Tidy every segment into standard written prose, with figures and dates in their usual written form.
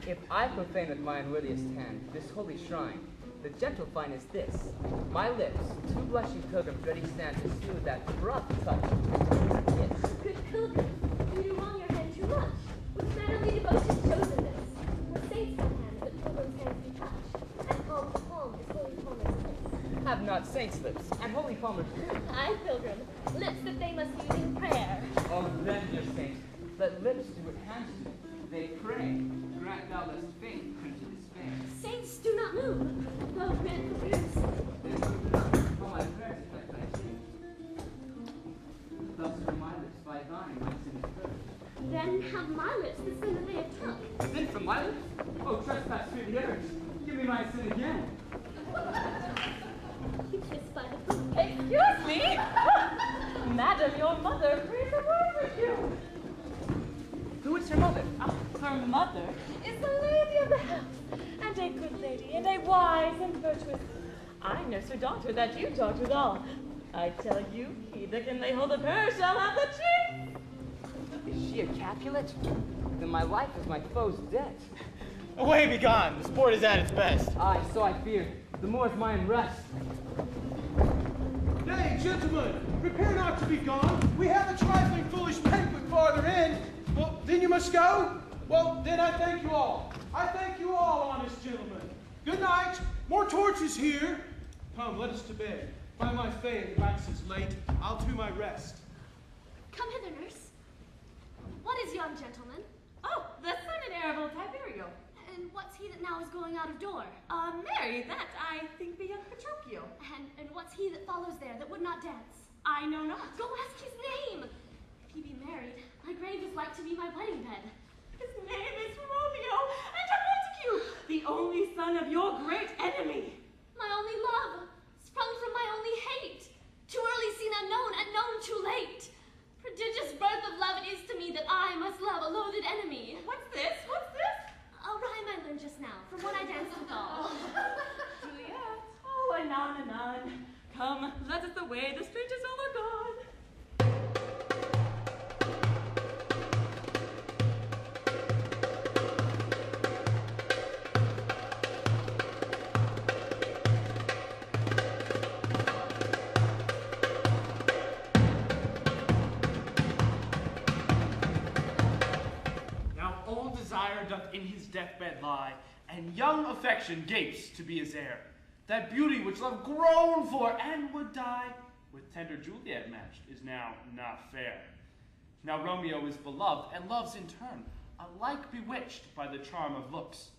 If I profane with my unworthiest hand this holy shrine, the gentle fine is this: my lips, two blushing pilgrims ready stand to smooth that rough touch. Yes. Good pilgrim, you do wrong your hand too much. With mannerly devotion chosen this. For saints no hand but pilgrims' hands do touch, and palm to palm is holy palmer's kiss. Have not saints' lips, and holy palmers too. Aye, pilgrim, lips that they must use in prayer. Oh, then, dear saint, let lips do what hands do. They pray, grant thou us faith unto despair. Saints do not move, though grant the prayers. Then move not, all my prayers affect thy sin. Thus from my lips by thine my sin is purged. Then have my lips the sin that they have took. Sin from my lips? Oh, trespass through the urge. Give me my sin again. You kiss by the book. Excuse me? Madam, your mother prays a word with you. Who is her mother? Her mother is the lady of the house, and a good lady, and a wise and virtuous. I nurse her daughter that you talked with all. I tell you, he that can lay hold of her shall have the chief. Is she a Capulet? Then my life is my foe's debt. Away be gone, the sport is at its best. Aye, so I feared. The more is mine rest. Nay, gentlemen, prepare not to be gone. We have a trifling foolish banquet farther in. Well, then you must go? Well, then I thank you all. I thank you all, honest gentlemen. Good night. More torches here. Come, let us to bed. By my faith, it waxes late. I'll to my rest. Come hither, nurse. What is yon gentleman? Oh, the son and heir of old Tiberio. And what's he that now is going out of door? Mary, that I think be young Petruchio. And what's he that follows there that would not dance? I know not. Go ask his name. If he be married, my grave is like to be my wedding bed. His name is Romeo And Juliet, the only son of your great enemy. My only love, sprung from my only hate. Too early seen unknown, and known too late. Prodigious birth of love it is to me that I must love a loathed enemy. What's this? What's this? A rhyme I learned just now, from when I danced with all. Juliet. Oh, anon, anon. Come, let us away, the strangers all are gone. Doth in his deathbed lie, and young affection gapes to be his heir. That beauty which love groaned for and would die, with tender Juliet matched, is now not fair. Now Romeo is beloved, and loves in turn, alike bewitched by the charm of looks.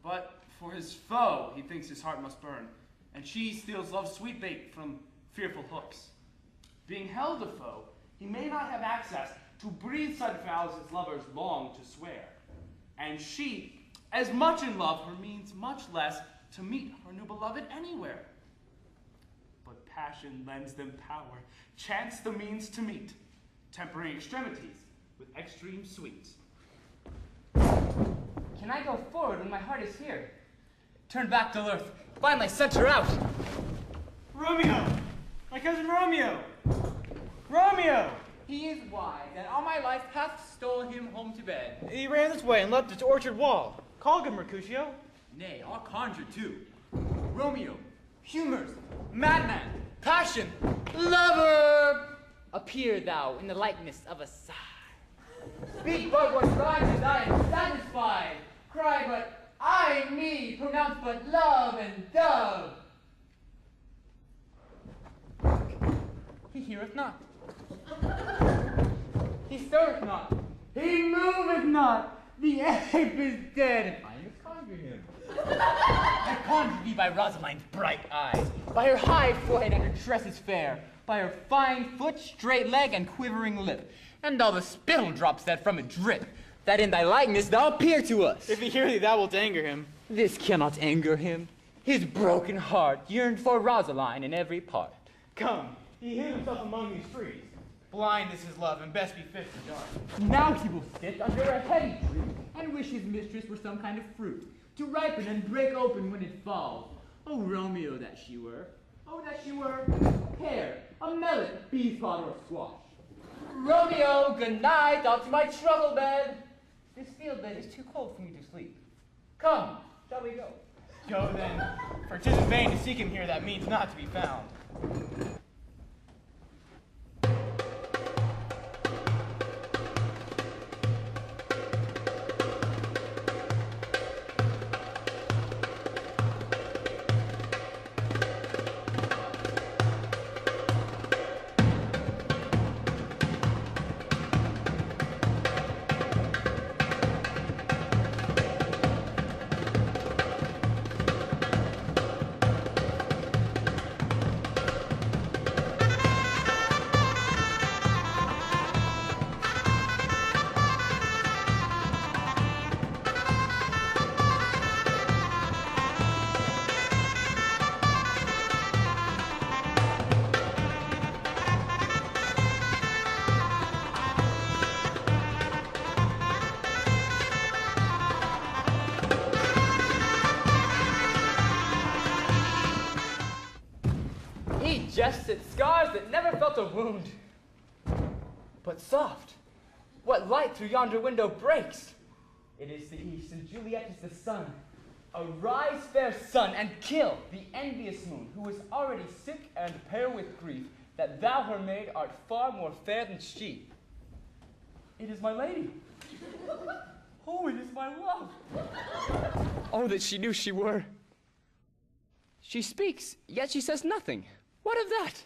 But for his foe he thinks his heart must burn, and she steals love's sweet bait from fearful hooks. Being held a foe, he may not have access to breathe such vows as lovers long to swear. And she, as much in love, her means much less to meet her new beloved anywhere. But passion lends them power, chance the means to meet, tempering extremities with extreme sweets. Can I go forward when my heart is here? Turn back to earth, finally sent her out. Romeo! My cousin Romeo! Romeo! He is wise, and all my life hath stole him home to bed. He ran this way and leapt its orchard wall. Call him, Mercutio. Nay, I'll conjure too. Romeo, humors, madman, passion, lover, appear thou in the likeness of a sigh. Speak but what rises, I am satisfied. Cry but I, me, pronounce but love and dove. He heareth not. He stirreth not. He moveth not. The ape is dead. I must conjure him. I conjure thee by Rosaline's bright eyes, by her high forehead and her tresses fair, by her fine foot, straight leg, and quivering lip, and all the spittle drops that from it drip, that in thy likeness thou appear to us. If he hear thee, thou wilt anger him. This cannot anger him. His broken heart yearned for Rosaline in every part. Come, he hid himself among these trees. Blind is his love, and best be fit for dark. Now he will sit under a heady tree, and wish his mistress were some kind of fruit, to ripen and break open when it falls. Oh, Romeo, that she were. Oh, that she were a pear, a melon, beef pod, or squash. Romeo, good night, out to my truckle bed. This field bed is too cold for me to sleep. Come, shall we go? Go then, for 'tis in vain to seek him here that means not to be found. Jests at scars that never felt a wound. But soft, what light through yonder window breaks? It is the east, and Juliet is the sun. Arise, fair sun, and kill the envious moon, who is already sick and pale with grief, that thou, her maid, art far more fair than she. It is my lady. Oh, it is my love. Oh, that she knew she were. She speaks, yet she says nothing. What of that?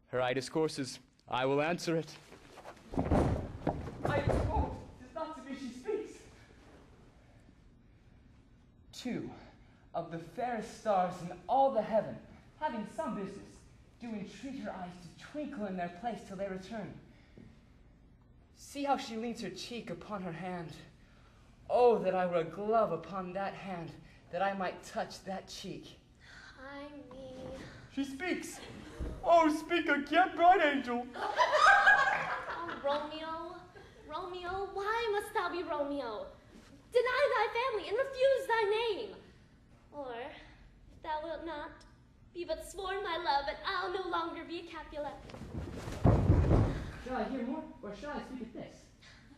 Her eye discourses, I will answer it. I discourse, 'tis not to me she speaks. Two of the fairest stars in all the heaven, having some business, do entreat her eyes to twinkle in their place till they return. See how she leans her cheek upon her hand. Oh, that I were a glove upon that hand, that I might touch that cheek. Hi, me. She speaks. Oh, speak again, bright angel. Oh, Romeo, Romeo, why must thou be Romeo? Deny thy family and refuse thy name. Or, if thou wilt not, be but sworn my love, and I'll no longer be a Capulet. Shall I hear more, or shall I speak at this?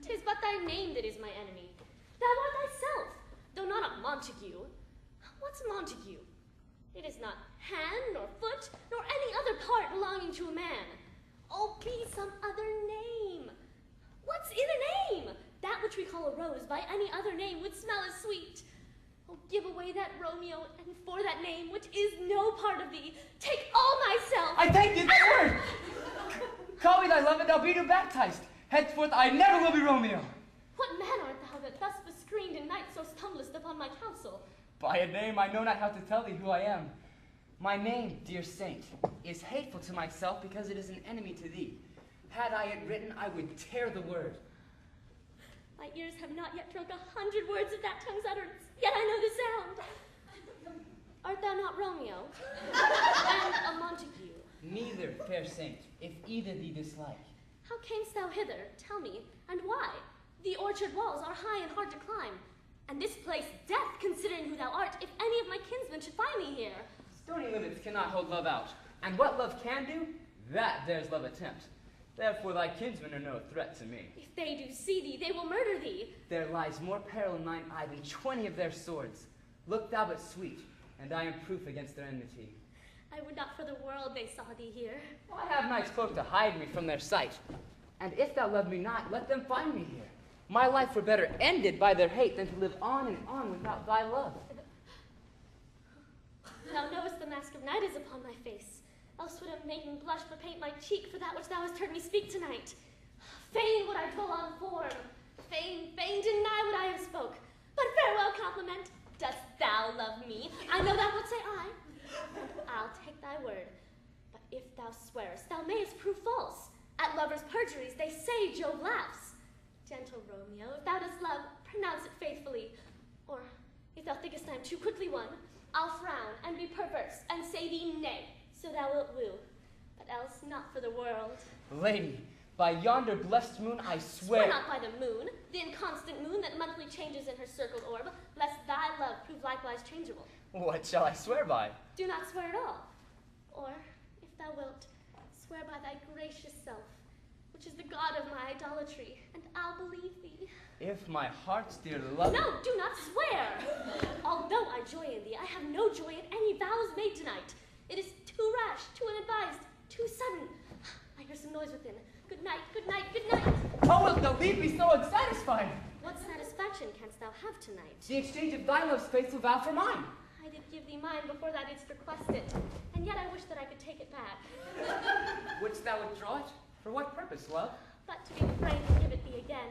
'Tis but thy name that is my enemy. Thou art thyself, though not a Montague. What's Montague? It is not hand, nor foot, nor any other part belonging to a man. Oh, be some other name. What's in a name? That which we call a rose by any other name would smell as sweet. Oh, give away that Romeo, and for that name, which is no part of thee, take all myself. I take thee thy word. Call me thy love, and thou be new baptized. Henceforth I never will be Romeo. What man art thou that thus bescreened in night so stumblest upon my counsel? By a name I know not how to tell thee who I am. My name, dear saint, is hateful to myself because it is an enemy to thee. Had I it written, I would tear the word. My ears have not yet drunk 100 words of that tongue's utterance, yet I know the sound. Art thou not Romeo? And a Montague? Neither, fair saint, if either thee dislike. How camest thou hither? Tell me, and why? The orchard walls are high and hard to climb, and this place death, considering who thou art, if any of my kinsmen should find me here. Stony limits cannot hold love out, and what love can do, that dares love attempt. Therefore thy kinsmen are no threat to me. If they do see thee, they will murder thee. There lies more peril in thine eye than 20 of their swords. Look thou but sweet, and I am proof against their enmity. I would not for the world they saw thee here. I have night's cloak to hide me from their sight. And if thou love me not, let them find me here. My life were better ended by their hate than to live on and on without thy love. Thou knowest the mask of night is upon my face. Else would a maiden blush but paint my cheek for that which thou hast heard me speak tonight. Fain would I dwell on form. Fain deny what I have spoke. But farewell compliment. Dost thou love me? I know thou wilt say aye. I'll take thy word. But if thou swearest, thou mayest prove false. At lovers' perjuries they say Jove laughs. Gentle Romeo, if thou dost love, pronounce it faithfully. Or, if thou thinkest I am too quickly won, I'll frown and be perverse and say thee nay, so thou wilt woo. But else not for the world. Lady, by yonder blessed moon I swear. Swear not by the moon, the inconstant moon that monthly changes in her circled orb, lest thy love prove likewise changeable. What shall I swear by? Do not swear at all. Or, if thou wilt, swear by thy gracious self, which is the god of my idolatry, and I'll believe thee. If my heart's dear love... No, do not swear! joy at any vows made tonight. It is too rash, too unadvised, too sudden. I hear some noise within. Good night, good night, good night. How wilt thou leave me so unsatisfied? What satisfaction canst thou have tonight? The exchange of thy love's faithful vow for mine. I did give thee mine before thou didst request it, and yet I wish that I could take it back. Wouldst thou withdraw it? For what purpose, love? But to be afraid to give it thee again.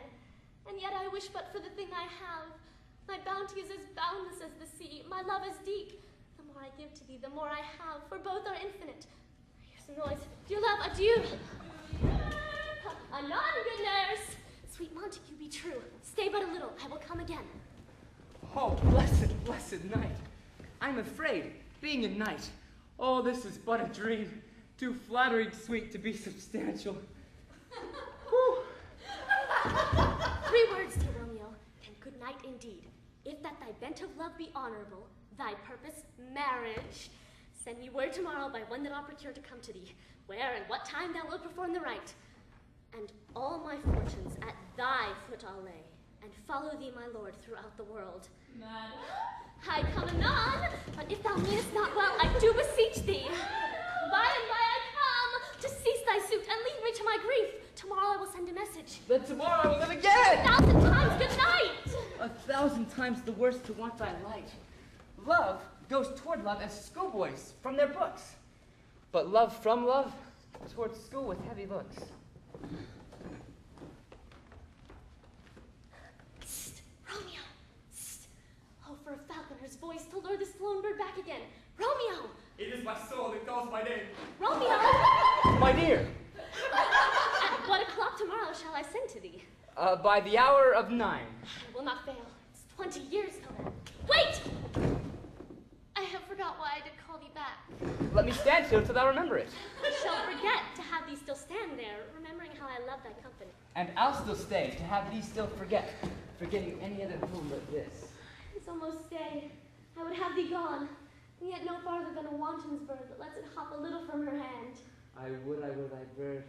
And yet I wish but for the thing I have. My bounty is as boundless as the sea, my love as deep. The more I give to thee, the more I have, for both are infinite. I hear some noise. Dear love, adieu. Anon, good nurse. Sweet Montague, be true. Stay but a little, I will come again. Oh, blessed, blessed night. I'm afraid, being a knight, all this is but a dream, too flattering sweet to be substantial. Whew. 3 words, dear Romeo, and good night indeed. If that thy bent of love be honorable, thy purpose marriage, send me word tomorrow by one that I'll procure to come to thee, where and what time thou wilt perform the rite. And all my fortunes at thy foot I'll lay, and follow thee, my lord, throughout the world. Madam? I come anon, but if thou meanest not well, I do beseech thee. By and by I come to cease thy suit and leave me to my grief. Tomorrow I will send a message. Then tomorrow I will live again! 1,000 times good night! 1,000 times the worse to want thy light. Love goes toward love as schoolboys from their books. But love from love towards school with heavy looks. Psst, Romeo, psst. Oh, for a falconer's voice to lure this lone bird back again. Romeo! It is my soul that calls my name. Romeo! My dear, At what o'clock tomorrow shall I send to thee? by the hour of 9. I will not fail. It's 20 years till then. Wait! I have forgot why I did call thee back. Let me stand here till thou remember it. I shall forget to have thee still stand there, remembering how I love thy company. And I'll still stay to have thee still forget, forgetting any other home but this. It's almost day. I would have thee gone, and yet no farther than a wanton's bird that lets it hop a little from her hand. I would thy bird.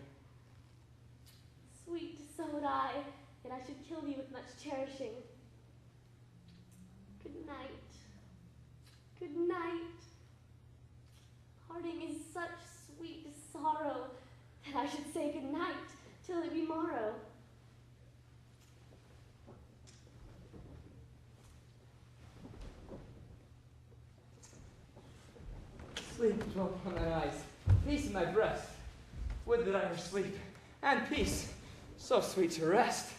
Sweet, so would I, yet I should kill thee with much cherishing. Good night. Good night. Parting is such sweet sorrow that I should say good night till it be morrow. Sleep dwell upon thine eyes, peace in thy breast. Would that I were sleep, and peace, so sweet to rest.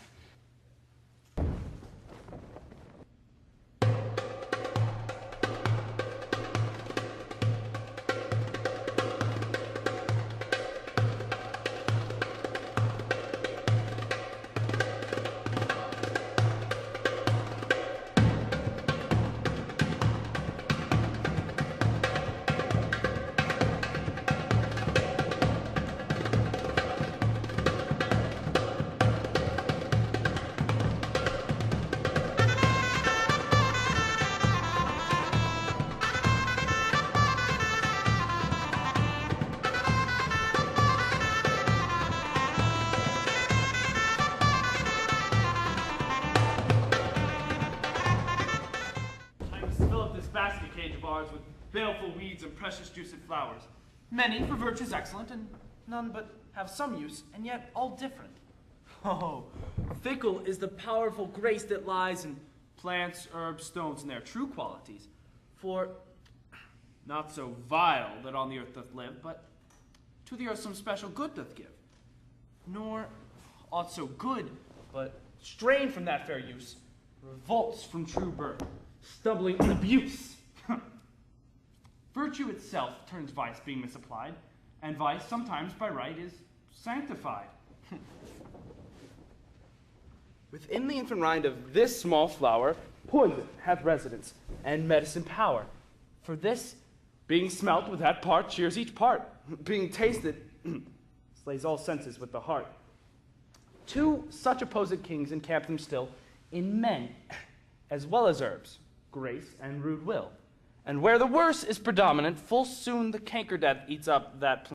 With baleful weeds and precious juiced flowers. Many for virtue's excellent, and none but have some use, and yet all different. Oh, fickle is the powerful grace that lies in plants, herbs, stones, and their true qualities. For not so vile that on the earth doth live, but to the earth some special good doth give. Nor aught so good, but strained from that fair use, revolts from true birth, stumbling in abuse. Virtue itself turns vice being misapplied, and vice sometimes by right is sanctified. Within the infant rind of this small flower, poison hath residence, and medicine power. For this, being smelt with that part, cheers each part. Being tasted, slays all senses with the heart. 2 such opposed kings encamp them still, in men, as well as herbs, grace and rude will. And where the worse is predominant, full soon the canker death eats up that plant.